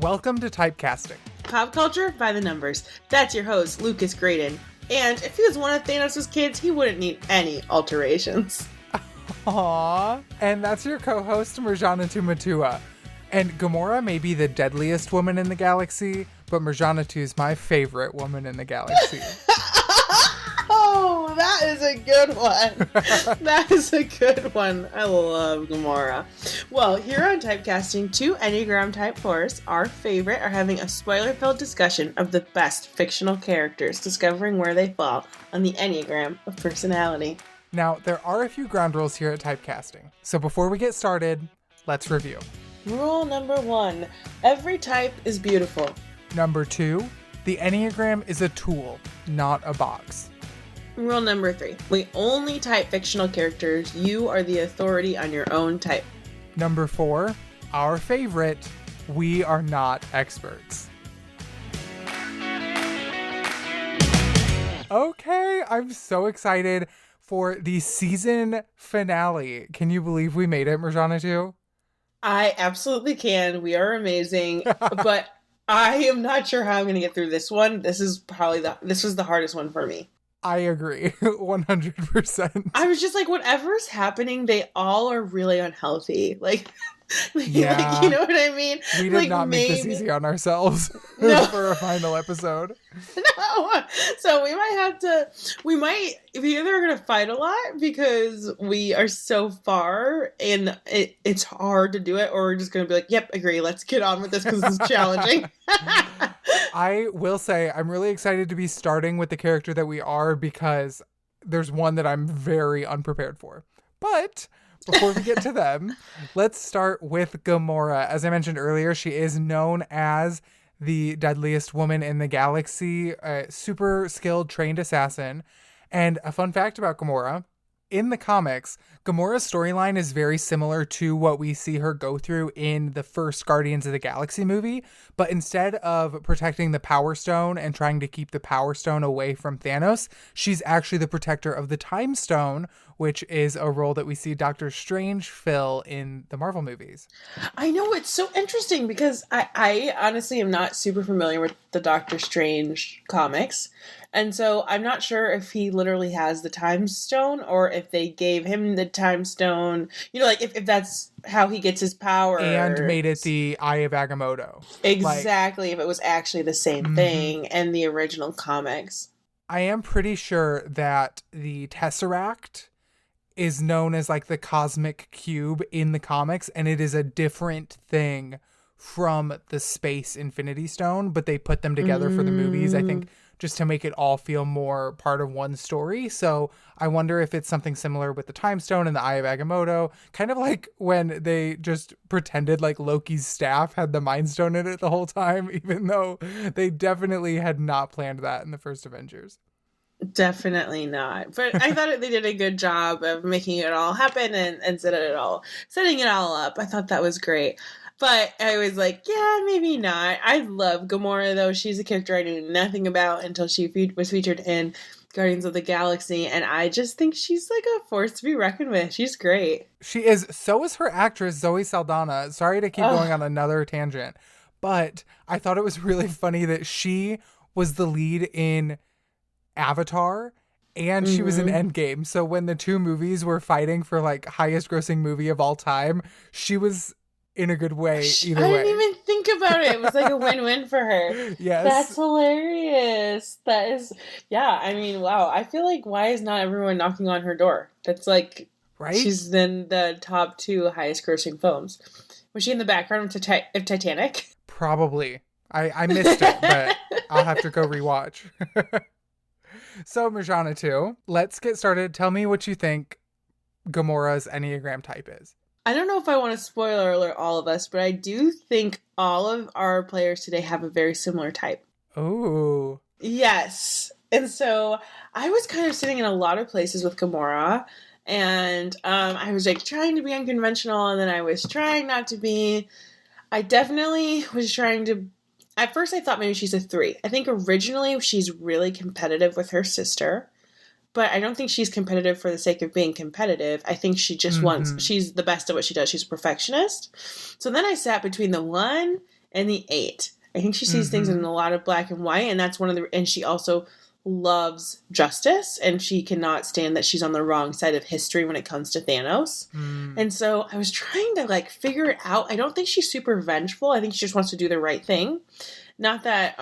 Welcome to Typecasting. Pop culture by the numbers. That's your host, Lucas Graydon. And if he was one of Thanos' kids, he wouldn't need any alterations. Aww. And that's your co-host, Murjanatu Matua. And Gamora may be the deadliest woman in the galaxy, but Murjanatu is my favorite woman in the galaxy. Oh, that is a good one. That is a good one. I love Gamora. Well, here on Typecasting, two Enneagram Type 4s, our favorite, are having a spoiler-filled discussion of the best fictional characters, discovering where they fall on the Enneagram of personality. Now, there are a few ground rules here at Typecasting. So before we get started, let's review. Rule number 1, every type is beautiful. Number 2, the Enneagram is a tool, not a box. Rule number 3, we only type fictional characters. You are the authority on your own type. Number 4, our favorite, we are not experts. Okay, I'm so excited for the season finale. Can you believe we made it, Murjanatu? I absolutely can. We are amazing, but I am not sure how I'm going to get through this one. This was the hardest one for me. I agree, 100%. I was just like, whatever's happening, they all are really unhealthy. Yeah. You know what I mean? We did not make this easy on ourselves for a final episode. No. So we might be either going to fight a lot because we are so far and it's hard to do it, or we're just going to be like, yep, agree, let's get on with this because this is challenging. I will say I'm really excited to be starting with the character that we are because there's one that I'm very unprepared for. But before we get to them, let's start with Gamora. As I mentioned earlier, she is known as the deadliest woman in the galaxy, a super skilled, trained assassin. And a fun fact about Gamora, in the comics, Gamora's storyline is very similar to what we see her go through in the first Guardians of the Galaxy movie, but instead of protecting the Power Stone and trying to keep the Power Stone away from Thanos, she's actually the protector of the Time Stone, which is a role that we see Doctor Strange fill in the Marvel movies. I know, it's so interesting because I honestly am not super familiar with the Doctor Strange comics. And so I'm not sure if he literally has the Time Stone or if they gave him the Time Stone, if that's how he gets his power. And made it the Eye of Agamotto. Exactly, if it was actually the same thing in the original comics. I am pretty sure that the Tesseract is known as the cosmic cube in the comics, and it is a different thing from the Space Infinity Stone, but they put them together for the movies, I think, just to make it all feel more part of one story. So I wonder if it's something similar with the Time Stone and the Eye of Agamotto, kind of like when they just pretended like Loki's staff had the Mind Stone in it the whole time, even though they definitely had not planned that in the first Avengers. Definitely not. But I thought they did a good job of making it all happen and setting it all up. I thought that was great. But I was like, yeah, maybe not. I love Gamora, though. She's a character I knew nothing about until she was featured in Guardians of the Galaxy. And I just think she's a force to be reckoned with. She's great. She is. So is her actress, Zoe Saldana. Sorry to keep going on another tangent. But I thought it was really funny that she was the lead in Avatar and she was in Endgame. So when the two movies were fighting for highest grossing movie of all time, she was in a good way either way. I didn't even think about it. It was a win-win for her. Yes. That's hilarious. That is, yeah, I mean, wow. I feel why is not everyone knocking on her door? That's right? She's in the top 2 highest grossing films. Was she in the background of Titanic? Probably. I missed it, but I'll have to go rewatch. So, Murjanatu, let's get started. Tell me what you think Gamora's Enneagram type is. I don't know if I want to spoiler alert all of us, but I do think all of our players today have a very similar type. Oh. Yes. And so I was kind of sitting in a lot of places with Gamora, and I was trying to be unconventional, and then I was trying not to be. I definitely was trying to. At first, I thought maybe she's a 3. I think originally she's really competitive with her sister, but I don't think she's competitive for the sake of being competitive. I think she just wants, she's the best at what she does. She's a perfectionist. So then I sat between the 1 and the 8. I think she sees things in Mm-hmm. a lot of black and white, and that's one of the. And she also loves justice, and she cannot stand that she's on the wrong side of history when it comes to Thanos. Mm. And so I was trying to like figure it out. I don't think she's super vengeful. I think she just wants to do the right thing. Not that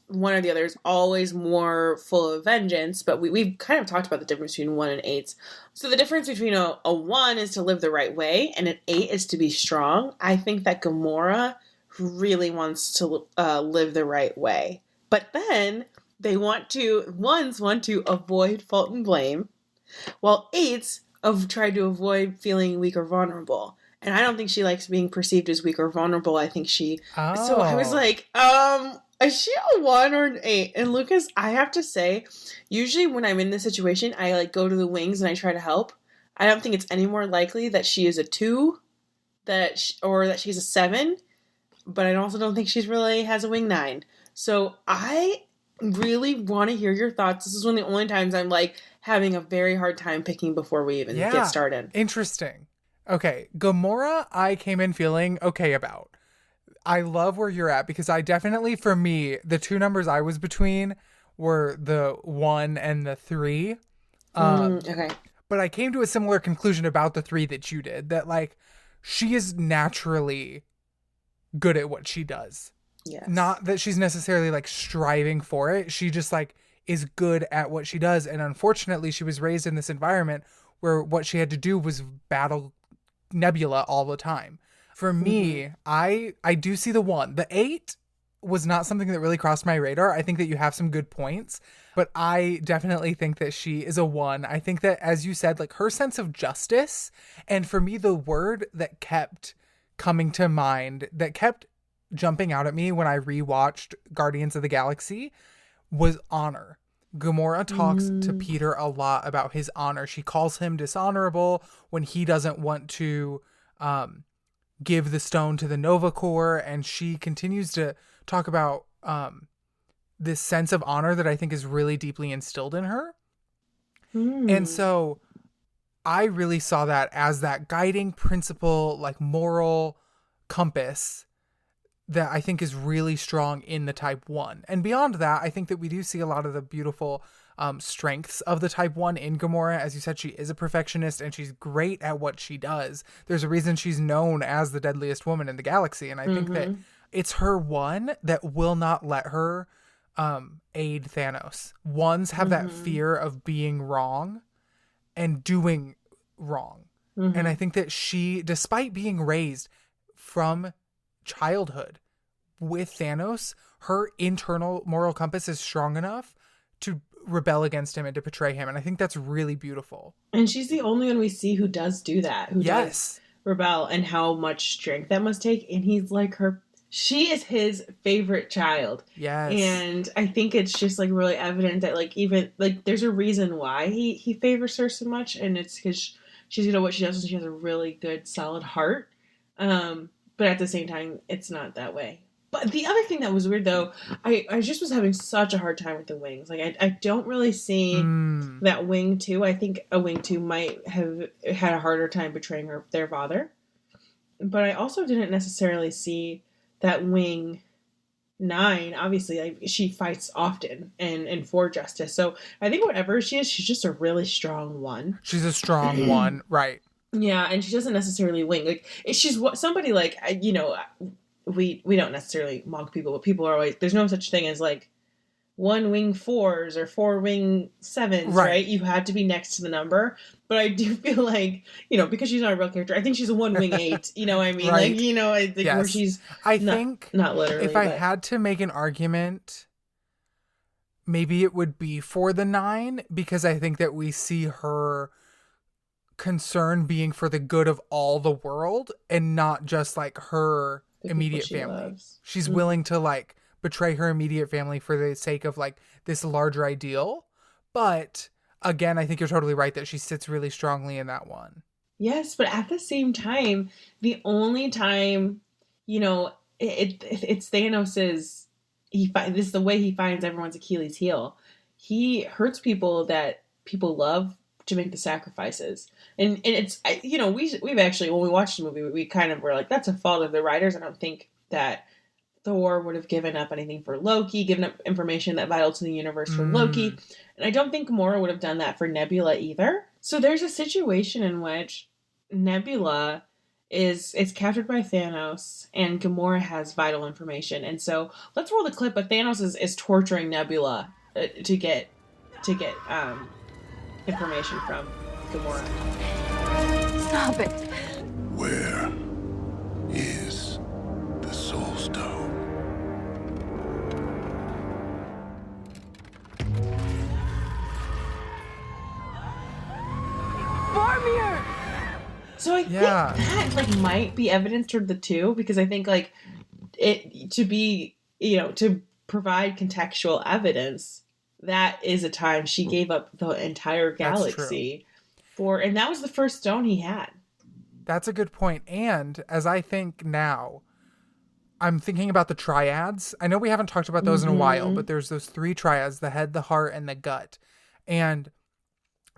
one or the other is always more full of vengeance, but we've kind of talked about the difference between 1 and 8. So the difference between a 1 is to live the right way, and an 8 is to be strong. I think that Gamora really wants to live the right way. But then ones want to avoid fault and blame, while 8s have tried to avoid feeling weak or vulnerable. And I don't think she likes being perceived as weak or vulnerable. I think so I was Oh. like, is she a 1 or an 8? And Lucas, I have to say, usually when I'm in this situation, I like go to the wings and I try to help. I don't think it's any more likely that she is a 2 or that she's a 7, but I also don't think she's really has a wing 9. So I really want to hear your thoughts. This is one of the only times I'm like having a very hard time picking before we even get started. Interesting. Okay, Gamora, I came in feeling okay about. I love where you're at because I definitely, for me, the two numbers I was between were the 1 and the 3. Okay. But I came to a similar conclusion about the 3 that you did, that like she is naturally good at what she does. Yes. Not that she's necessarily like striving for it. She just like is good at what she does. And unfortunately, she was raised in this environment where what she had to do was battle Nebula all the time. For me, I do see the 1. The 8 was not something that really crossed my radar. I think that you have some good points, but I definitely think that she is a 1. I think that, as you said, like her sense of justice, and for me, the word that kept coming to mind, that kept jumping out at me when I rewatched Guardians of the Galaxy, was honor. Gamora talks to Peter a lot about his honor. She calls him dishonorable when he doesn't want to give the stone to the Nova Corps, and she continues to talk about this sense of honor that I think is really deeply instilled in her. And so I really saw that as that guiding principle, like moral compass that I think is really strong in the type 1. And beyond that, I think that we do see a lot of the beautiful strengths of the type 1 in Gamora. As you said, she is a perfectionist and she's great at what she does. There's a reason she's known as the deadliest woman in the galaxy. And I think that it's her 1 that will not let her aid Thanos. 1s have that fear of being wrong and doing wrong. And I think that she, despite being raised from childhood with Thanos, her internal moral compass is strong enough to rebel against him and to betray him. And I think that's really beautiful. And she's the only one we see who does do that, who Yes. does rebel, and how much strength that must take. And he's like she is his favorite child. Yes. And I think it's just like really evident that like even like there's a reason why he favors her so much, and it's because she's good at what she does and she has a really good solid heart. But at the same time, it's not that way. But the other thing that was weird, though, I just was having such a hard time with the wings. Like, I don't really see that wing 2. I think a wing 2 might have had a harder time betraying their father. But I also didn't necessarily see that wing 9. Obviously, like, she fights often and for justice. So I think whatever she is, she's just a really strong 1. She's a strong 1, right. Yeah, and she doesn't necessarily wing. Like, she's somebody like, you know, we don't necessarily mock people, but people are always, there's no such thing as like 1 wing 4s or 4 wing 7s, right? You have to be next to the number. But I do feel like, you know, because she's not a real character, I think she's a 1 wing 8. You know what I mean? Right. Like, you know, I think where she's think not literally. If I had to make an argument, maybe it would be for the 9, because I think that we see her concern being for the good of all the world and not just like her immediate family. Loves. She's willing to like betray her immediate family for the sake of like this larger ideal. But again, I think you're totally right that she sits really strongly in that 1. Yes, but at the same time, the only time, you know, it's Thanos's. This is the way he finds everyone's Achilles heel. He hurts people that people love to make the sacrifices, and it's, you know, we've actually, when we watched the movie, we kind of were like, that's a fault of the writers. I don't think that Thor would have given up anything for Loki, given up information that vital to the universe for Loki. And I don't think Gamora would have done that for Nebula either. So there's a situation in which Nebula is captured by Thanos, and Gamora has vital information. And so let's roll the clip. But Thanos is torturing Nebula to get information from Gamora. Stop it. Where is the Soul Stone? Boromir! So I think that like might be evidence toward the two, because I think like it to be, to provide contextual evidence, that is a time she gave up the entire galaxy for, and that was the first stone he had. That's a good point. And as I think now, I'm thinking about the triads. I know we haven't talked about those in a while, but there's those 3 triads: the head, the heart, and the gut. And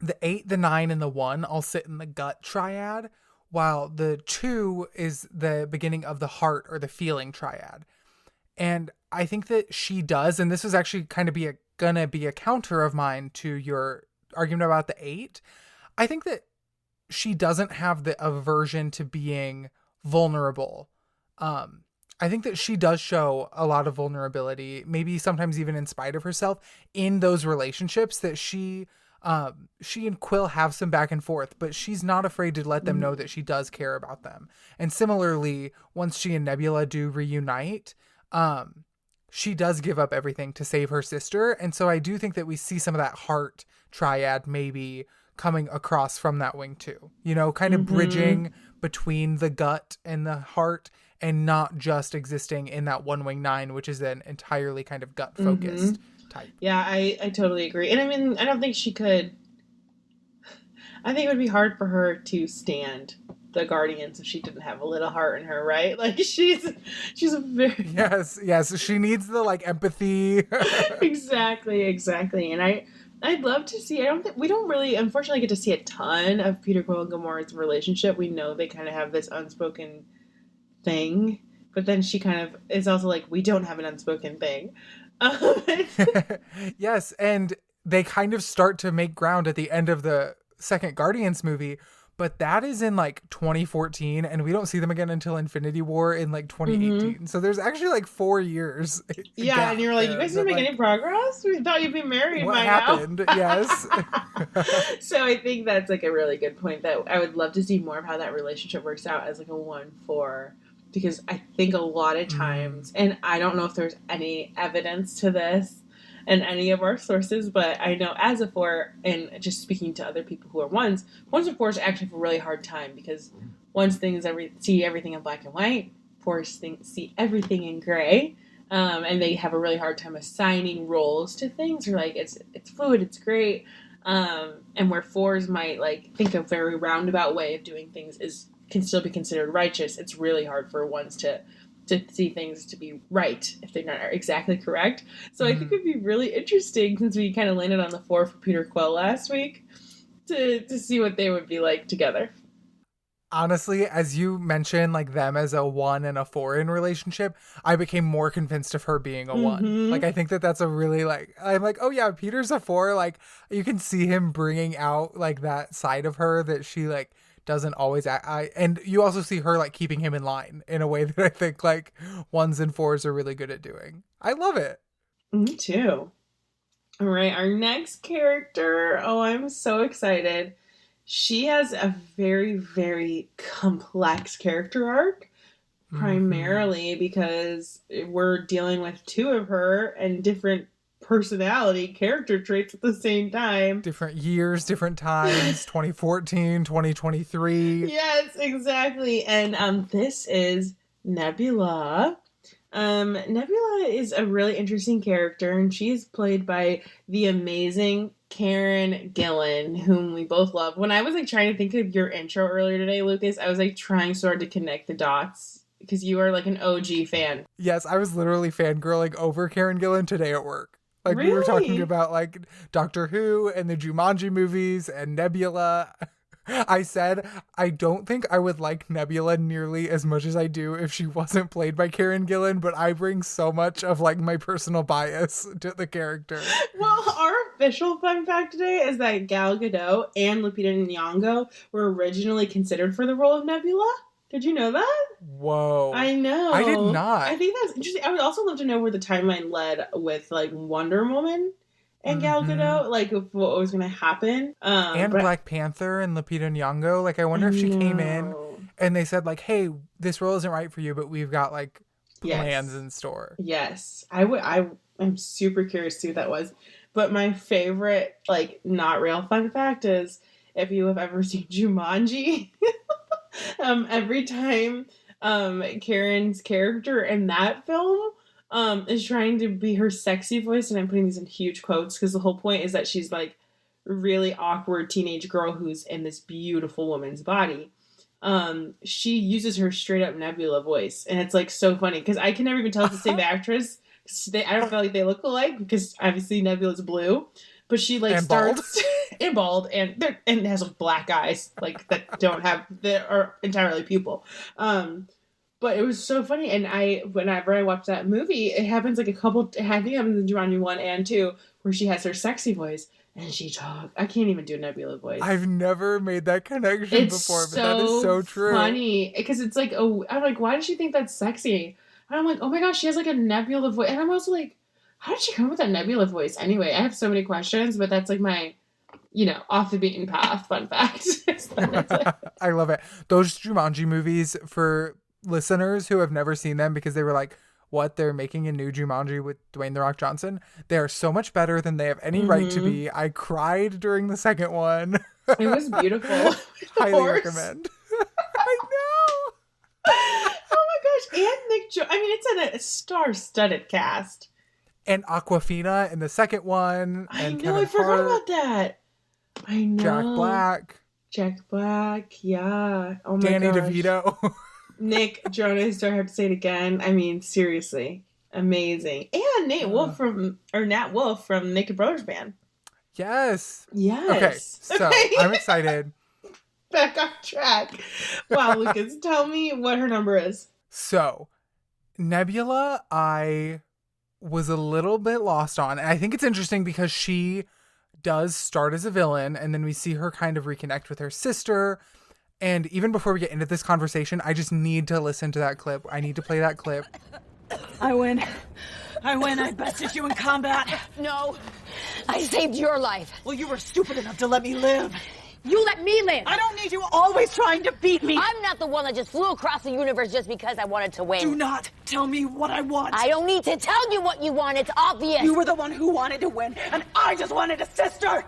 the 8, the 9, and the 1 all sit in the gut triad, while the 2 is the beginning of the heart or the feeling triad. And I think that she does, and this is actually kind of gonna be a counter of mine to your argument about the 8. I think that she doesn't have the aversion to being vulnerable. I think that she does show a lot of vulnerability, maybe sometimes even in spite of herself, in those relationships that she and Quill have some back and forth, but she's not afraid to let them know that she does care about them. And similarly, once she and Nebula do reunite, she does give up everything to save her sister. And so I do think that we see some of that heart triad maybe coming across from that wing too, kind of bridging between the gut and the heart, and not just existing in that one wing 9, which is an entirely kind of gut focused type. Yeah, I totally agree. And I mean, I don't think she could. I think it would be hard for her to stand the Guardians if she didn't have a little heart in her, right? Like she's a very yes. She needs the like empathy. Exactly. And I'd love to see. We don't really, unfortunately, get to see a ton of Peter Quill and Gamora's relationship. We know they kind of have this unspoken thing, but then she kind of is also like, we don't have an unspoken thing. Yes, and they kind of start to make ground at the end of the second Guardians movie, but that is in like 2014, and we don't see them again until Infinity War in like 2018. So there's actually like 4 years. Yeah, and you're like, you guys didn't make any progress? We thought you'd be married what by happened? now. Yes. So I think that's like a really good point, that I would love to see more of how that relationship works out as like a 1-4, because I think a lot of times, and I don't know if there's any evidence to this in any of our sources, but I know as a 4, and just speaking to other people who are 1s and 4s actually have a really hard time, because 1s see everything in black and white, 4s see everything in gray, and they have a really hard time assigning roles to things, or like it's fluid, it's great, and where 4s might like think a very roundabout way of doing things can still be considered righteous. It's really hard for 1s to see things to be right if they're not exactly correct. So I think it would be really interesting, since we kind of landed on the 4 for Peter Quill last week, to see what they would be like together. Honestly, as you mentioned, like them as a 1 and a 4 in relationship, I became more convinced of her being a 1. Like, I think that that's a really I'm like, oh yeah, Peter's a 4. Like, you can see him bringing out like that side of her that she like doesn't always and you also see her like keeping him in line in a way that I think like 1s and 4s are really good at doing. I love it. Me too. All right, our next character. Oh, I'm so excited. She has a very, very complex character arc, primarily because we're dealing with 2 of her and different personality character traits at the same time. Different years, different times, 2014, 2023. Yes, exactly. And this is Nebula. Nebula is a really interesting character, and she is played by the amazing Karen Gillan, whom we both love. When I was like trying to think of your intro earlier today, Lucas, I was like trying so hard to connect the dots, because you are like an OG fan. Yes, I was literally fangirling over Karen Gillan today at work. Like, really? We were talking about like Doctor Who and the Jumanji movies and Nebula. I said I don't think I would like Nebula nearly as much as I do if she wasn't played by Karen Gillan, but I bring so much of like my personal bias to the character. Well, our official fun fact today is that Gal Gadot and Lupita Nyong'o were originally considered for the role of Nebula. Did you know that? Whoa. I know. I did not. I think that's interesting. I would also love to know where the timeline led with like Wonder Woman and Gal Gadot, like what was going to happen. And Black Panther and Lupita Nyong'o. Like, I wonder if she came in and they said like, hey, this role isn't right for you, but we've got like plans in store. Yes. I'm super curious to see what that was. But my favorite, like, not real fun fact is if you have ever seen Jumanji, every time Karen's character in that film is trying to be her sexy voice, and I'm putting these in huge quotes because the whole point is that she's like really awkward teenage girl who's in this beautiful woman's body. She uses her straight up Nebula voice, and it's like so funny because I can never even tell it's the same actress. I don't feel like they look alike because obviously Nebula's blue, but she like starts and bald and has black eyes like that are entirely pupil. But it was so funny, and whenever I watch that movie, it happens like I think it happens in Jumanji 1 and 2 where she has her sexy voice and she talks. I can't even do a Nebula voice. I've never made that connection before, but that is so true. Funny because it's like, oh, I'm like, why does she think that's sexy? And I'm like, oh my gosh, she has like a Nebula voice, and I'm also like, how did she come up with that Nebula voice? Anyway, I have so many questions, but that's like my, off the beaten path fun fact. I love it. Those Jumanji movies, for listeners who have never seen them because they were like, what, they're making a new Jumanji with Dwayne The Rock Johnson? They are so much better than they have any right to be. I cried during the second one. It was beautiful. Highly recommend. I know. Oh my gosh. And Nick it's in a star-studded cast. And Awkwafina in the second one. I know, I forgot about that. I know. Jack Black, yeah. Oh my Danny gosh. DeVito. Nick Jonas, do I have to say it again? I mean, seriously. Amazing. And Nat Wolff from Naked Brothers Band. Yes. Yes. Okay, so I'm excited. Back on track. Wow, Lucas, tell me what her number is. So, Nebula, I was a little bit lost on. And I think it's interesting because she does start as a villain, and then we see her kind of reconnect with her sister. And even before we get into this conversation, I just need to listen to that clip. I need to play that clip. I win. I bested you in combat. No, I saved your life. Well, you were stupid enough to let me live. You let me live. I don't need you always trying to beat me. I'm not the one that just flew across the universe just because I wanted to win. Do not tell me what I want. I don't need to tell you what you want. It's obvious. You were the one who wanted to win, and I just wanted a sister.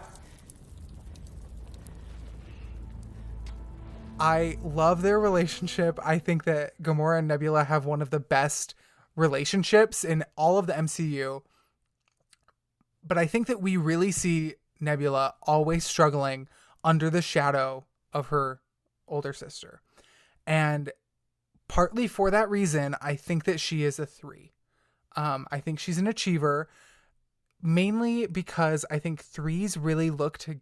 I love their relationship. I think that Gamora and Nebula have one of the best relationships in all of the MCU. But I think that we really see Nebula always struggling under the shadow of her older sister. And partly for that reason, I think that she is a 3. I think she's an achiever, mainly because I think 3s really look to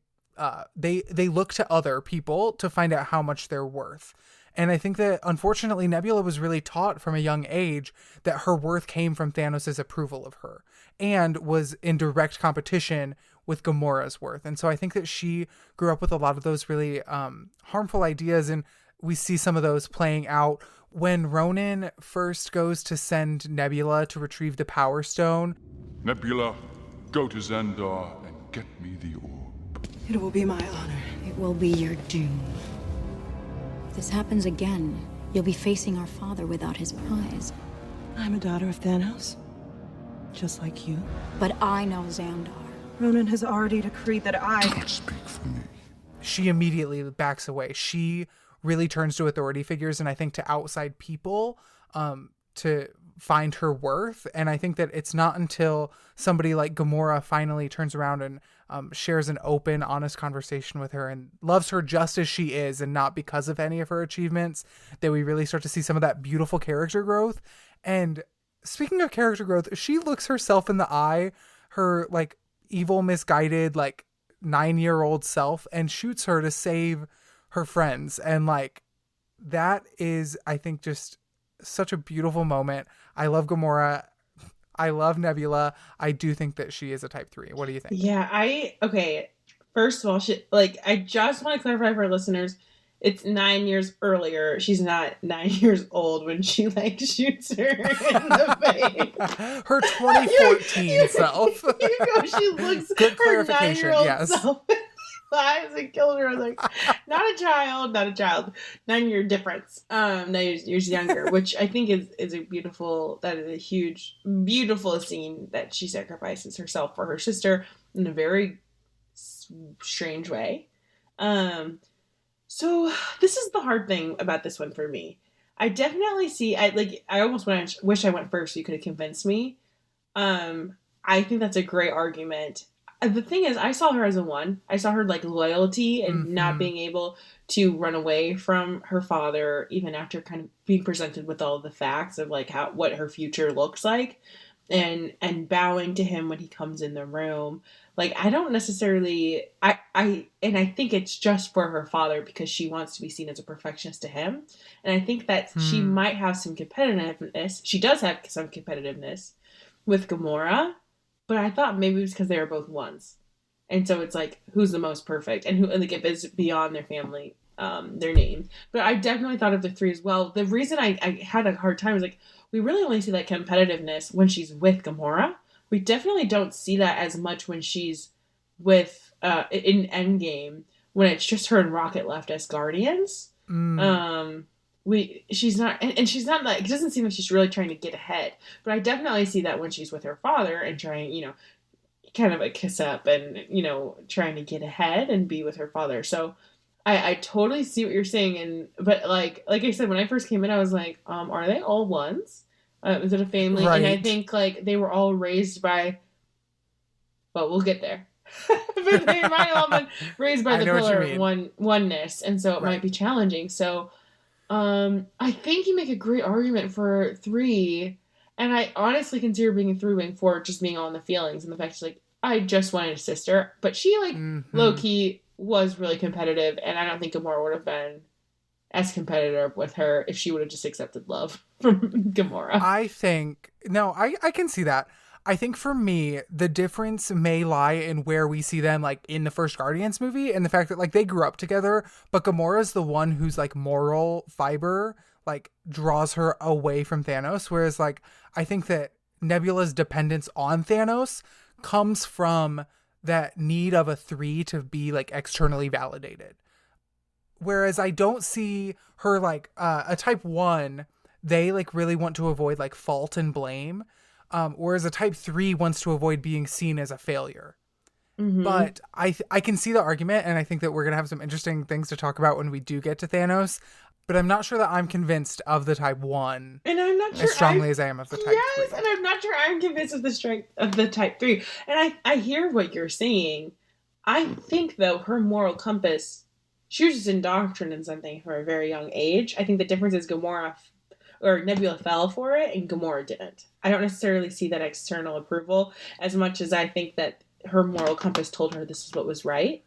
they look to other people to find out how much they're worth. And I think that unfortunately Nebula was really taught from a young age that her worth came from Thanos' approval of her and was in direct competition with Gamora's worth. And so I think that she grew up with a lot of those really harmful ideas, and we see some of those playing out when Ronan first goes to send Nebula to retrieve the Power Stone. Nebula, go to Xandar and get me the orb. It will be my honor. It will be your doom. If this happens again, you'll be facing our father without his prize. I'm a daughter of Thanos, just like you. But I know Xandar. Ronan has already decreed that I... Don't speak for me. She immediately backs away. She really turns to authority figures and I think to outside people to find her worth. And I think that it's not until somebody like Gamora finally turns around and shares an open, honest conversation with her and loves her just as she is and not because of any of her achievements that we really start to see some of that beautiful character growth. And speaking of character growth, she looks herself in the eye, her like evil, misguided, like 9-year-old self, and shoots her to save her friends. And like, that is, I think, just such a beautiful moment. I love Gamora. I love Nebula. I do think that she is a type 3. What do you think? Yeah, okay. First of all, I just want to clarify for our listeners, it's 9 years earlier. She's not 9 years old when she like shoots her in the face. Her 2014 self. You go, she looks good her clarification. 9-year-old Yes. self in the eyes and killed her. I was like, not a child. 9-year difference. 9 years younger, which I think is a beautiful. That is a huge, beautiful scene that she sacrifices herself for her sister in a very strange way. So this is the hard thing about this one for me. I definitely see. I almost wish I went first so you could have convinced me. I think that's a great argument. The thing is, I saw her as a 1. I saw her like loyalty and not being able to run away from her father, even after kind of being presented with all the facts of like what her future looks like, and bowing to him when he comes in the room. Like, I don't necessarily, I think it's just for her father because she wants to be seen as a perfectionist to him. And I think that she might have some competitiveness. She does have some competitiveness with Gamora, but I thought maybe it was because they were both 1s. And so it's like, who's the most perfect? And like, if it's beyond their family, their names. But I definitely thought of the 3 as well. The reason I had a hard time is like, we really only see that competitiveness when she's with Gamora. We definitely don't see that as much when she's with in Endgame, when it's just her and Rocket left as Guardians. She's not, and she's not like, it doesn't seem like she's really trying to get ahead. But I definitely see that when she's with her father and trying, kind of a kiss up and trying to get ahead and be with her father. So I totally see what you're saying, but like I said, when I first came in, I was like, are they all 1s? Is it a family? Right. And I think like they were all raised by, well, we'll get there. But they might have all been raised by the pillar of oneness, and so it might be challenging. So I think you make a great argument for 3, and I honestly consider being a 3-wing for just being on the feelings and the fact she's like, I just wanted a sister, but she like low-key was really competitive, and I don't think Gamora would have been as competitive with her if she would have just accepted love from Gamora. I can see that. I think for me, the difference may lie in where we see them like in the first Guardians movie and the fact that like they grew up together, but Gamora's the one whose like moral fiber like draws her away from Thanos. Whereas like, I think that Nebula's dependence on Thanos comes from that need of a 3 to be like externally validated. Whereas I don't see her like a type 1, they like really want to avoid like fault and blame. Whereas a type 3 wants to avoid being seen as a failure. But I can see the argument, and I think that we're going to have some interesting things to talk about when we do get to Thanos. But I'm not sure that I'm convinced of the type 1 and I'm not sure as strongly as I am of the type 3. And I'm not sure I'm convinced of the strength of the type 3. And I hear what you're saying. I think, though, her moral compass, she was just indoctrinated in something from a very young age. I think the difference is Nebula fell for it and Gamora didn't. I don't necessarily see that external approval as much as I think that her moral compass told her this is what was right.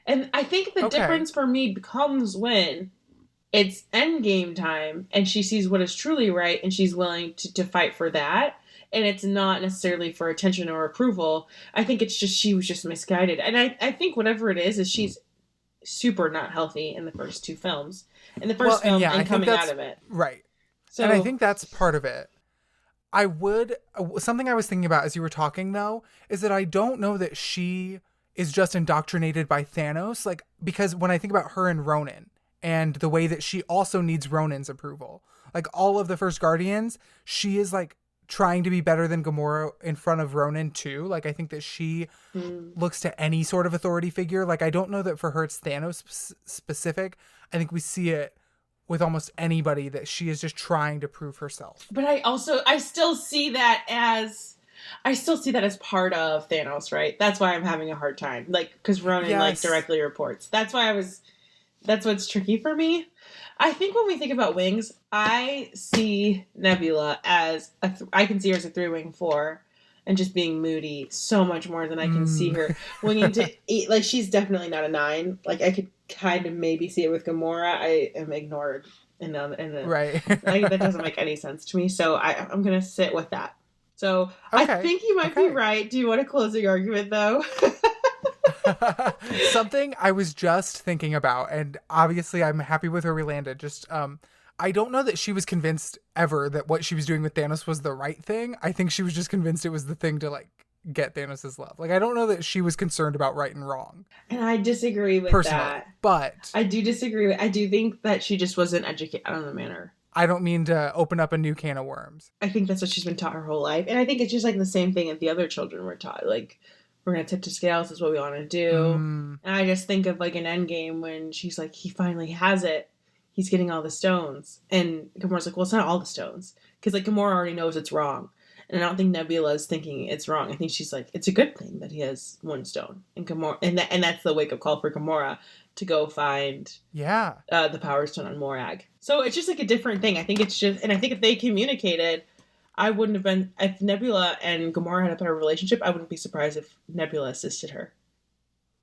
And I think the difference for me becomes when it's Endgame time and she sees what is truly right and she's willing to fight for that. And it's not necessarily for attention or approval. I think it's just she was just misguided. And I think whatever it is she's super not healthy in the first 2 films. In the first film and coming out of it. Right. So, and I think that's part of it. Something I was thinking about as you were talking, though, is that I don't know that she is just indoctrinated by Thanos. Like, because when I think about her and Ronan and the way that she also needs Ronan's approval, like all of the first Guardians, she is like trying to be better than Gamora in front of Ronan too. Like, I think that she looks to any sort of authority figure. Like, I don't know that for her it's Thanos specific. I think we see it with almost anybody that she is just trying to prove herself. But I still see that as part of Thanos, right? That's why I'm having a hard time. Like, because Ronan like directly reports. That's what's tricky for me. I think when we think about wings, I see Nebula as I can see her as a 3-wing 4. and just being moody so much more than I can see her winging to eat. Like, she's definitely not a 9. Like, I could kind of maybe see it with Gamora. I am ignored in the Right. like, that doesn't make any sense to me. So I'm gonna sit with that. So I think you might be right. Do you want to close the argument though? Something I was just thinking about, and obviously I'm happy with where we landed. Just I don't know that she was convinced ever that what she was doing with Thanos was the right thing. I think she was just convinced it was the thing to like get Thanos' love. Like, I don't know that she was concerned about right and wrong. And I disagree with personally, that. But I do disagree. I do think that she just wasn't educated on the manner. I don't mean to open up a new can of worms. I think that's what she's been taught her whole life. And I think it's just like the same thing that the other children were taught. Like, we're going to tip to scales. This is what we want to do. And I just think of like an Endgame when she's like, he finally has it. He's getting all the stones. And Gamora's like, well, it's not all the stones. Because like Gamora already knows it's wrong. And I don't think Nebula is thinking it's wrong. I think she's like, it's a good thing that he has one stone. And Gamora, and that's the wake-up call for Gamora to go find the Power Stone on Morag. So it's just like a different thing. I think it's just, and I think if they communicated, I wouldn't have been, if Nebula and Gamora had a better relationship, I wouldn't be surprised if Nebula assisted her.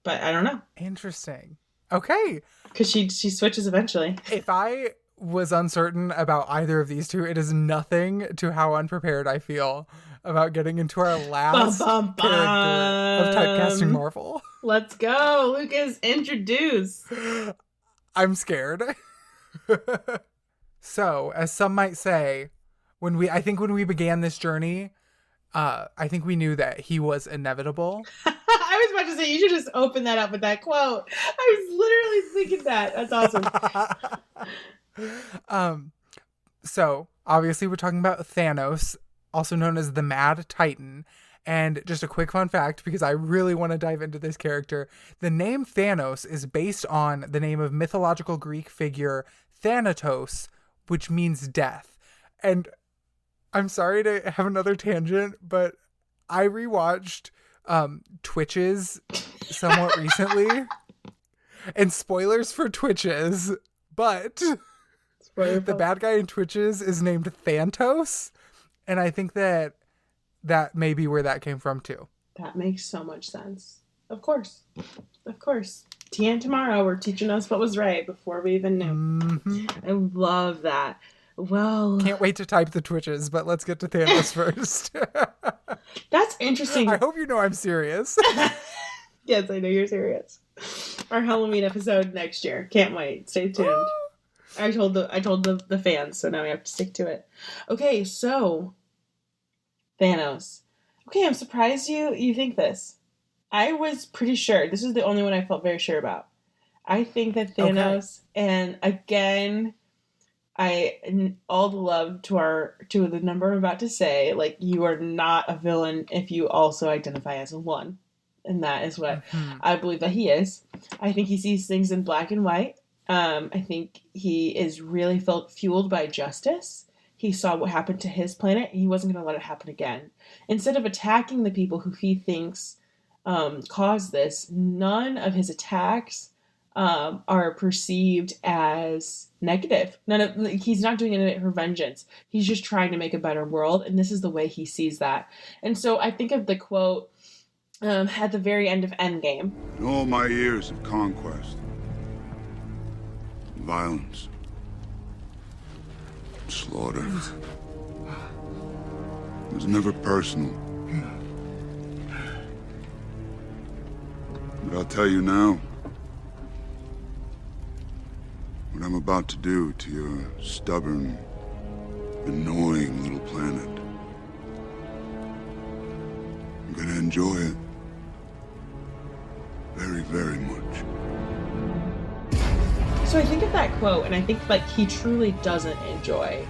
But I don't know. Interesting. Okay. Because she switches eventually. If I was uncertain about either of these two, it is nothing to how unprepared I feel about getting into our last character of Typecasting Marvel. Let's go. Lucas, introduce. I'm scared. So, as some might say, when we began this journey, I think we knew that he was inevitable. I was about to say, you should just open that up with that quote. I was literally thinking that. That's awesome. So obviously we're talking about Thanos, also known as the Mad Titan. And just a quick fun fact, because I really want to dive into this character. The name Thanos is based on the name of mythological Greek figure Thanatos, which means death. And I'm sorry to have another tangent, but I rewatched Twitches somewhat recently. And spoilers for Twitches, but the bad guy in Twitches is named Thanos. And I think that may be where that came from too. That makes so much sense. Of course. Tian tomorrow, we're teaching us what was right before we even knew. I love that. Well, can't wait to type the Twitches, but let's get to Thanos first. That's interesting. I hope you know I'm serious. Yes, I know you're serious. Our Halloween episode next year. Can't wait. Stay tuned. I told the fans, so now we have to stick to it. Okay, so Thanos. Okay, I'm surprised you think this. I was pretty sure. This is the only one I felt very sure about. I think that Thanos, and again, all the love to the number I'm about to say, like, you are not a villain if you also identify as a one. And that is what I believe that he is. I think he sees things in black and white. I think he is really fueled by justice. He saw what happened to his planet, and he wasn't going to let it happen again. Instead of attacking the people who he thinks caused this, none of his attacks are perceived as negative. He's not doing it for vengeance. He's just trying to make a better world, and this is the way he sees that. And so I think of the quote at the very end of Endgame. In all my years of conquest, violence, slaughter, it was never personal. But I'll tell you now, what I'm about to do to your stubborn, annoying little planet, I'm gonna enjoy it. Very, very much. So I think of that quote, and I think like he truly doesn't enjoy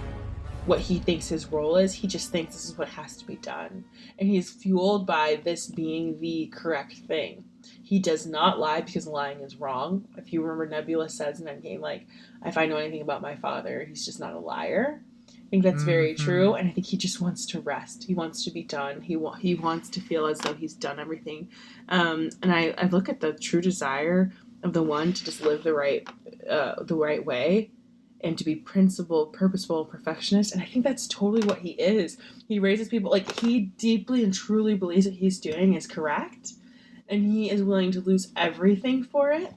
what he thinks his role is. He just thinks this is what has to be done. And he's fueled by this being the correct thing. He does not lie because lying is wrong. If you remember, Nebula says in Endgame, like, if I know anything about my father, he's just not a liar. I think that's very true, and I think he just wants to rest. He wants to be done. He wants to feel as though he's done everything. And I look at the true desire of the one to just live the right way, and to be principled, purposeful, perfectionist. And I think that's totally what he is. He raises people, like, he deeply and truly believes that he's doing is correct, and he is willing to lose everything for it.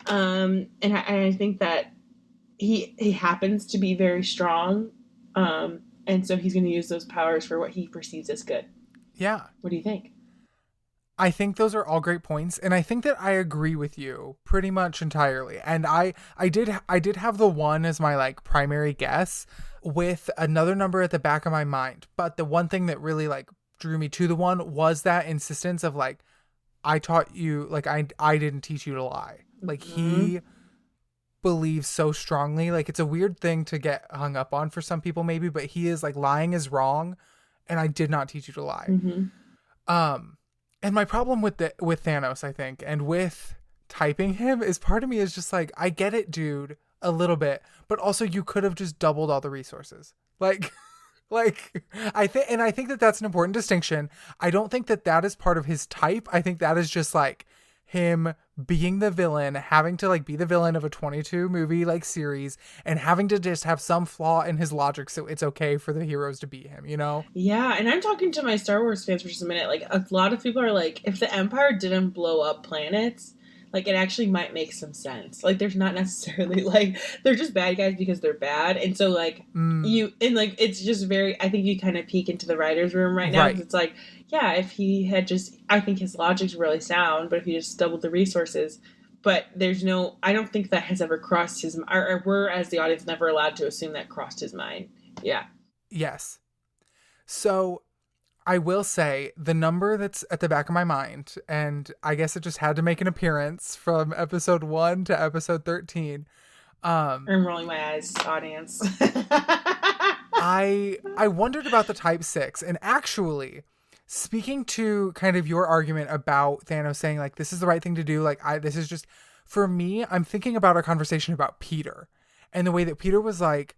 And I think that he happens to be very strong, and so he's going to use those powers for what he perceives as good. Yeah. What do you think? I think those are all great points, and I think that I agree with you pretty much entirely. And I did have the one as my like primary guess with another number at the back of my mind. But the one thing that really like drew me to the one was that insistence of like, I taught you, like I didn't teach you to lie. Like he believes so strongly. Like it's a weird thing to get hung up on for some people maybe, but he is like, lying is wrong, and I did not teach you to lie. And my problem with Thanos, I think, and with typing him is part of me is just like, I get it, dude, a little bit, but also you could have just doubled all the resources. Like I think that that's an important distinction. I don't think that that is part of his type. I think that is just like him being the villain, having to like be the villain of a 22 movie like series, and having to just have some flaw in his logic so it's okay for the heroes to beat him, you know? Yeah, and I'm talking to my Star Wars fans for just a minute. Like, a lot of people are like, if the Empire didn't blow up planets, like, it actually might make some sense. Like, there's not necessarily, like, they're just bad guys because they're bad. And so, like, it's just very, I think you kind of peek into the writer's room right now. Right. It's like, yeah, if he had just, I think his logic's really sound, but if he just doubled the resources, but there's no, I don't think that has ever crossed his, or we're, as the audience, never allowed to assume that crossed his mind. Yeah. Yes. So I will say the number that's at the back of my mind, and I guess it just had to make an appearance from episode 1 to episode 13. I'm rolling my eyes, audience. I wondered about the type 6, and actually, speaking to kind of your argument about Thanos saying like, this is the right thing to do. Like this is just, for me, I'm thinking about our conversation about Peter and the way that Peter was like,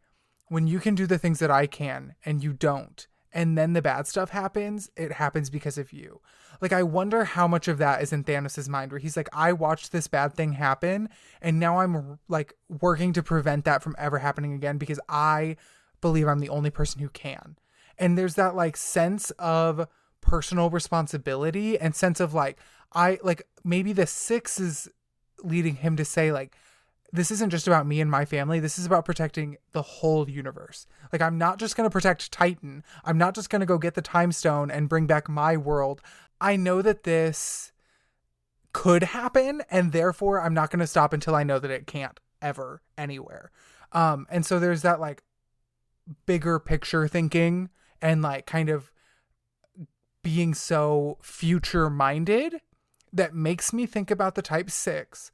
when you can do the things that I can and you don't, and then the bad stuff happens, it happens because of you. Like, I wonder how much of that is in Thanos' mind, where he's like, I watched this bad thing happen, and now I'm like working to prevent that from ever happening again because I believe I'm the only person who can. And there's that like sense of personal responsibility and sense of like, maybe the 6 is leading him to say like, this isn't just about me and my family. This is about protecting the whole universe. Like, I'm not just going to protect Titan. I'm not just going to go get the time stone and bring back my world. I know that this could happen, and therefore I'm not going to stop until I know that it can't ever anywhere. And so there's that like bigger picture thinking and like kind of being so future minded that makes me think about the type 6.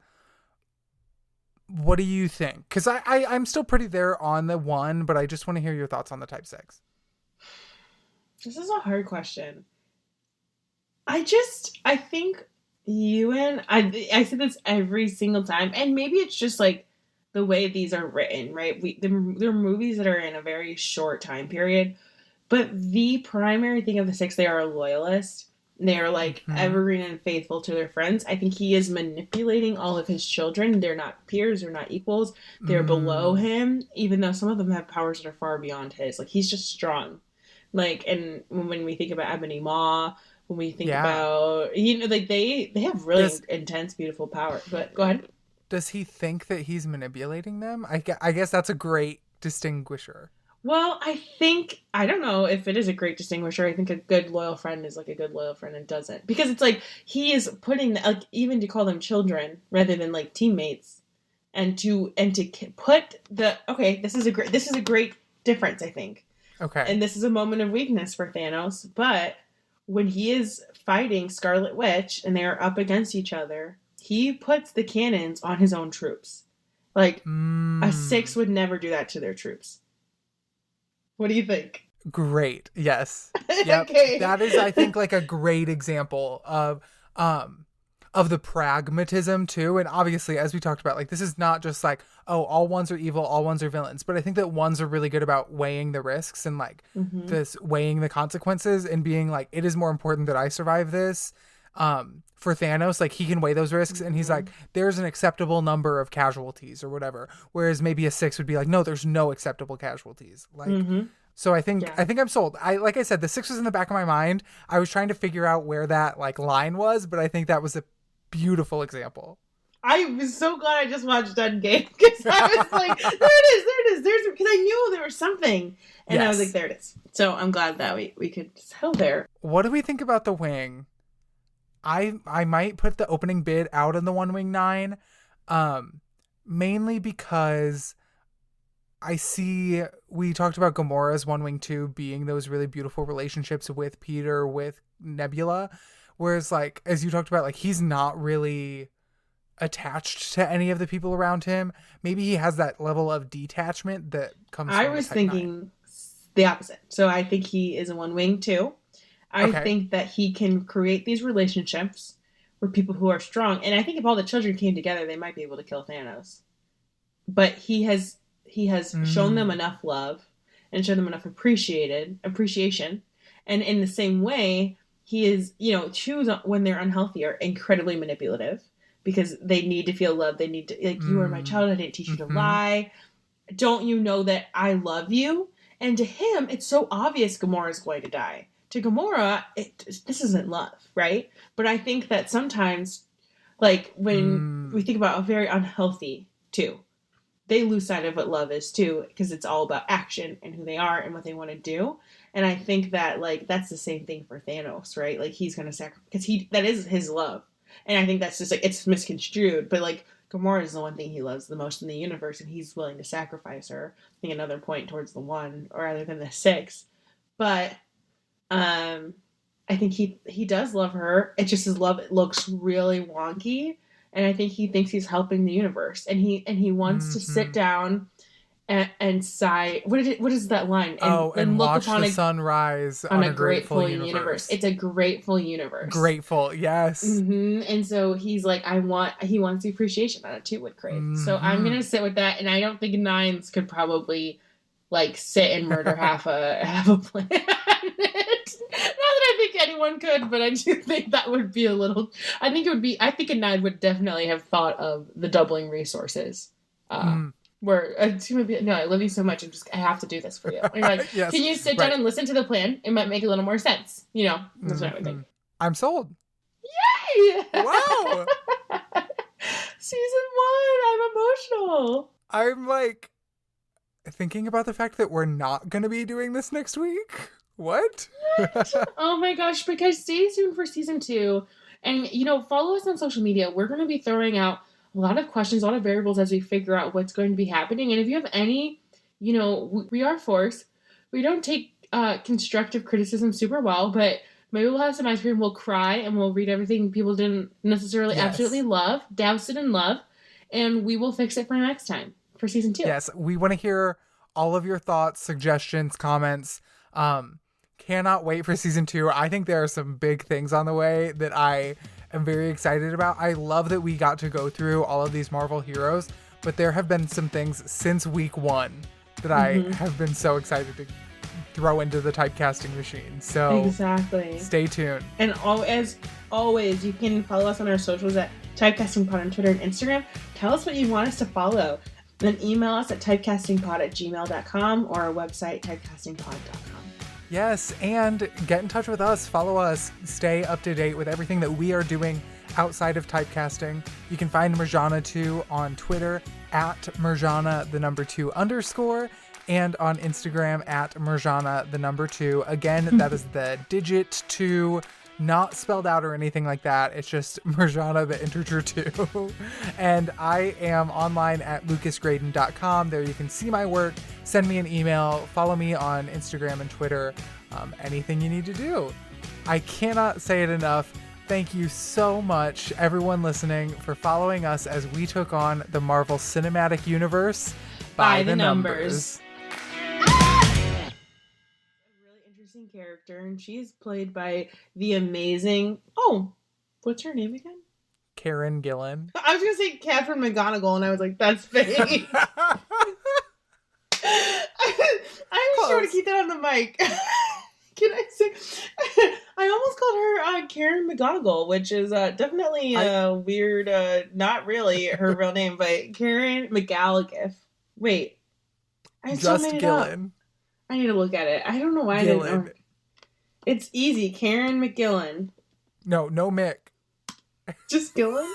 What do you think? Because I'm still pretty there on the 1, but I just want to hear your thoughts on the type 6. This is a hard question. I think Ewan, I say this every single time, and maybe it's just like the way these are written, right? They're movies that are in a very short time period, but the primary thing of the 6, they are a loyalist. They are like evergreen and faithful to their friends. I think he is manipulating all of his children. They're not peers. They're not equals. They're below him, even though some of them have powers that are far beyond his. Like, he's just strong. Like, and when we think about Ebony Maw, when we think about, like they have really intense, beautiful power. But go ahead. Does he think that he's manipulating them? I guess that's a great distinguisher. Well, I don't know if it is a great distinguisher. I think a good loyal friend is like a good loyal friend and doesn't. Because it's like, he is putting, like, even to call them children rather than like teammates. And to put this is a great difference, I think. Okay. And this is a moment of weakness for Thanos. But when he is fighting Scarlet Witch and they're up against each other, he puts the cannons on his own troops. Like, a 6 would never do that to their troops. What do you think? Great. Yes. Yep. Okay. That is, I think, like a great example of the pragmatism too. And obviously, as we talked about, like, this is not just like, oh, all ones are evil, all ones are villains. But I think that ones are really good about weighing the risks and like this weighing the consequences and being like, it is more important that I survive this for Thanos, like he can weigh those risks and he's like, there's an acceptable number of casualties or whatever. Whereas maybe a 6 would be like, no, there's no acceptable casualties. Like, so I think I'm sold. Like I said, the 6 was in the back of my mind. I was trying to figure out where that like line was, but I think that was a beautiful example. I was so glad I just watched Endgame because I was like, there it is, because I knew there was something. And I was like, there it is. So I'm glad that we could settle there. What do we think about the wing? I might put the opening bid out in the One Wing 9, mainly because we talked about Gamora's One Wing 2 being those really beautiful relationships with Peter, with Nebula, whereas like, as you talked about, like he's not really attached to any of the people around him. Maybe he has that level of detachment that comes from I was thinking the opposite. So I think he is a One Wing too. I think that he can create these relationships with people who are strong. And I think if all the children came together, they might be able to kill Thanos. But he has shown them enough love and shown them enough appreciation. And in the same way, he is, choose when they're unhealthy are incredibly manipulative because they need to feel love. They need to, like, you are my child. I didn't teach you to lie. Don't you know that I love you? And to him, it's so obvious Gamora is going to die. To Gamora, this isn't love, right? But I think that sometimes, like, when we think about a very unhealthy two, they lose sight of what love is, too, because it's all about action and who they are and what they want to do. And I think that, like, that's the same thing for Thanos, right? Like, he's going to sacrifice, because that is his love. And I think that's just, like, it's misconstrued. But, like, Gamora is the one thing he loves the most in the universe, and he's willing to sacrifice her. I think another point towards the 1, or rather than the 6. But I think he does love her. It's just his love looks really wonky, and I think he thinks he's helping the universe, and he wants to sit down and sigh. What is that line? And look watch upon the sunrise on a grateful universe. It's a grateful universe. Grateful, yes. And so he's like, he wants the appreciation that it too would crave. So I'm gonna sit with that, and I don't think 9s could probably like sit and murder half a planet. Not that I think anyone could, but I do think that would be a little. I think a 9 would definitely have thought of the doubling resources. Where no, I love you so much. I have to do this for you. And you're like, yes, can you sit down and listen to the plan? It might make a little more sense. That's what I would think. I'm sold. Yay! Wow. Season 1. I'm emotional. I'm like thinking about the fact that we're not going to be doing this next week. What? Oh my gosh, because stay tuned for season 2. And, follow us on social media. We're going to be throwing out a lot of questions, a lot of variables as we figure out what's going to be happening. And if you have any, we are Force. We don't take constructive criticism super well, but maybe we'll have some ice cream, we'll cry, and we'll read everything people didn't necessarily absolutely love, douse it in love, and we will fix it for next time, for season 2. Yes, we want to hear all of your thoughts, suggestions, comments. Cannot wait for season 2. I think there are some big things on the way that I am very excited about. I love that we got to go through all of these Marvel heroes, but there have been some things since week 1 that I have been so excited to throw into the typecasting machine. So exactly. Stay tuned. And as always, you can follow us on our socials at TypecastingPod on Twitter and Instagram. Tell us what you want us to follow. Then email us at typecastingpod@gmail.com or our website, typecastingpod.com. Yes, and get in touch with us. Follow us. Stay up to date with everything that we are doing outside of typecasting. You can find Murjanatu on Twitter at Murjana2_, and on Instagram at Murjana2. Again, that is the digit 2, not spelled out or anything like that. It's just Murjana, the integer 2. And I am online at lucasgraydon.com. There you can see my work, send me an email, follow me on Instagram and Twitter, anything you need to do. I cannot say it enough. Thank you so much, everyone listening, for following us as we took on the Marvel Cinematic Universe by the numbers. Character, and she's played by the amazing what's her name again? Karen Gillan. I was gonna say Catherine McGonagall, and I was like, that's fake. I was trying to keep that on the mic. Can I say I almost called her Karen McGonagall, which is definitely a weird, not really her real name, but Karen McGallagher. Wait. I still Just made it up. Gillen. I need to look at it. I don't know why I didn't know. It's easy. Karen McGillen. No Mick. Just Gillen?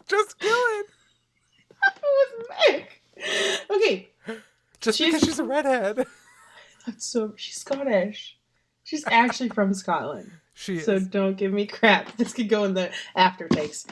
Just Gillen. It was Mick. Okay. Just because she's a redhead. She's Scottish. She's actually from Scotland. She is. So don't give me crap. This could go in the after takes.